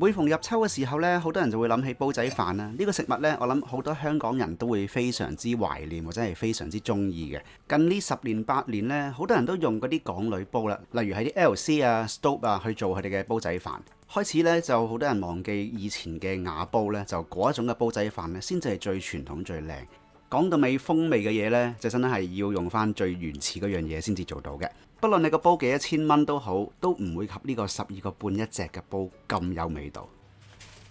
每逢入秋嘅時候呢，好多人就會諗起煲仔飯啦。呢個食物呢，我諗好多香港人都會非常之懷念或者係非常之中意嘅。近呢10年8年呢，好多人都用嗰啲港女煲啦，例如係啲 LC 啊、stove 啊去做佢哋嘅煲仔飯。開始呢，就好多人忘記以前嘅瓦煲呢，就嗰一種嘅煲仔飯呢，先至係最傳統最靚。講到尾風味嘅嘢呢，就真係要用翻最原始嗰樣嘢先至做到嘅。不論你個煲幾多千蚊都好，都唔會及呢個12個半一隻嘅煲咁有味道。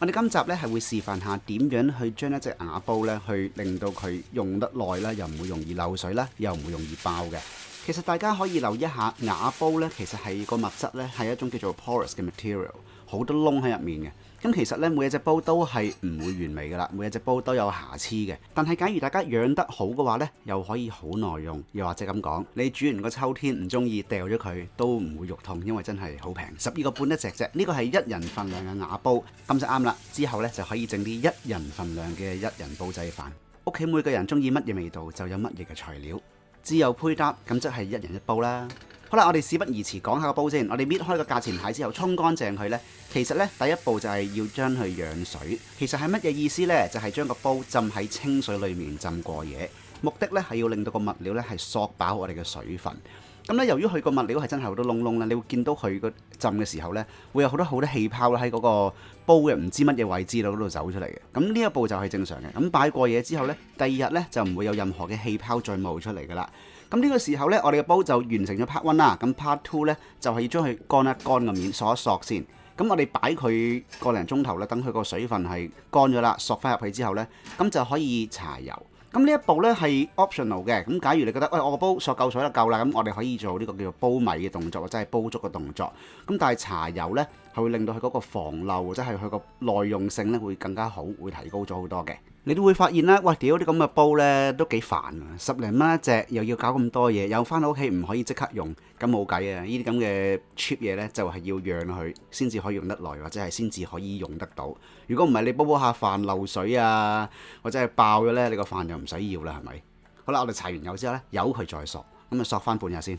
我哋今集呢係會示範下點樣去將一隻瓦煲呢，去令到佢用得耐啦，又唔會容易漏水啦，又唔會容易爆嘅。其實大家可以留意一下瓦煲呢，其實係個物質呢，係一種叫做 porous 嘅 material， 好多窿喺入面嘅。咁其實呢，每一隻煲都係唔會完美噶啦，每一隻煲都有瑕疵嘅。但係假如大家養得好嘅話呢，又可以好耐用。又或者咁講，你煮完個秋天唔中意掉咗佢，都唔會肉痛，因為真係好平，12個半一隻啫。呢個係1人份量嘅瓦煲，咁就啱啦。之後呢，就可以整啲1人份量嘅1人煲仔飯。屋企每個人中意乜嘢味道，就有乜嘢嘅材料，自由配搭，咁即係1人1煲啦。好啦，我哋事不宜遲，講下個煲先。我哋搣開個價錢牌之後，沖乾淨佢呢。其實呢，第一步就係要將佢養水。其實係乜嘢意思呢？就係將個煲浸喺清水裡面浸過夜，目的呢係要令到個物料呢係索飽我哋嘅水分。咁咧，由於佢個物料係真係好多窿窿啦，你會見到佢個浸嘅時候呢，會有好多氣泡喺嗰個煲嘅唔知乜嘢位置嗰度走出嚟嘅。咁呢一步就係正常嘅。咁擺過夜之後呢，第2日呢就唔會有任何嘅氣泡再冒出嚟噶啦。咁呢個時候呢，我哋嘅煲就完成咗 part 1啦。咁 part 2呢，就係要將佢乾一乾個面，索一索先。咁我哋擺佢個零鐘頭啦，等佢個水分係乾咗啦，索翻入去之後呢，咁就可以搽油。咁呢一步呢係 optional 嘅。咁假如你覺得喂，我個煲索夠水就夠啦，咁我哋可以做呢個叫做煲米嘅動作，或者係煲粥嘅動作。咁但係搽油呢，係會令到佢嗰個防漏或者係佢個耐用性呢會更加好，會提高咗好多嘅。你都會發現啦，喂，屌啲咁嘅煲呢都幾煩啊！10零蚊一隻，又要搞咁多嘢，又翻到屋企唔可以即刻用，咁冇計啊！呢啲咁嘅 cheap 嘢呢，就係要養佢先至可以用得耐，或者係先至可以用得到。如果唔係，你煲下飯漏水啊，或者係爆咗呢，你個飯就唔使要啦，係咪？好啦，我哋搽完油之後呢，由佢再索，咁啊索翻半日先。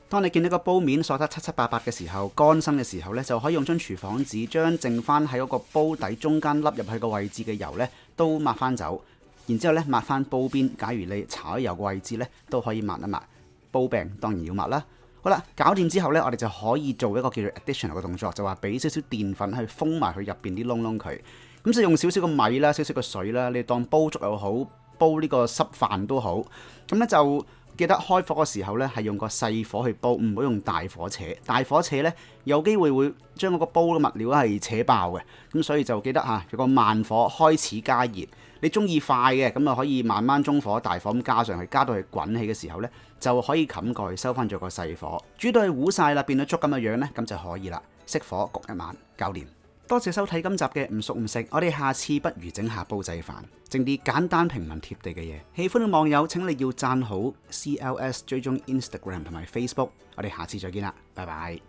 當你見到個煲面索得七七八八嘅時候，乾身嘅時候呢，就可以用張廚房紙將剩翻喺嗰個煲底中間凹入去個位置嘅油呢都抹翻走。然之後呢，抹翻煲邊，假如你搽咗油個位置呢，都可以抹一抹。煲柄當然要抹啦。好啦，搞掂之後呢，我哋就可以做一個叫做 additional 嘅動作，就話俾少少澱粉去封埋佢入邊啲窿窿佢。咁就用少少個米啦，少少個水啦，你當煲粥又好，煲呢個濕飯都好。咁呢就記得開火嘅時候呢，係用個細火去煲，唔好用大火扯。大火扯呢，有機會會將嗰個煲嘅物料係扯爆嘅。咁所以就記得嚇，有個慢火開始加熱。你中意快嘅，咁就可以慢慢中火大火咁加上去，加到佢滾起嘅時候呢，就可以冚蓋收翻咗個細火，煮到佢糊晒啦，變到粥咁嘅樣呢，咁就可以啦。熄火焗一晚，搞掂。多謝收睇今集嘅唔熟唔食，我哋下次不如整下煲仔飯，整啲簡單平民貼地嘅嘢。喜歡嘅網友請你要讚好 CLS 追蹤 Instagram 同埋 Facebook，我哋下次再見啦，拜拜。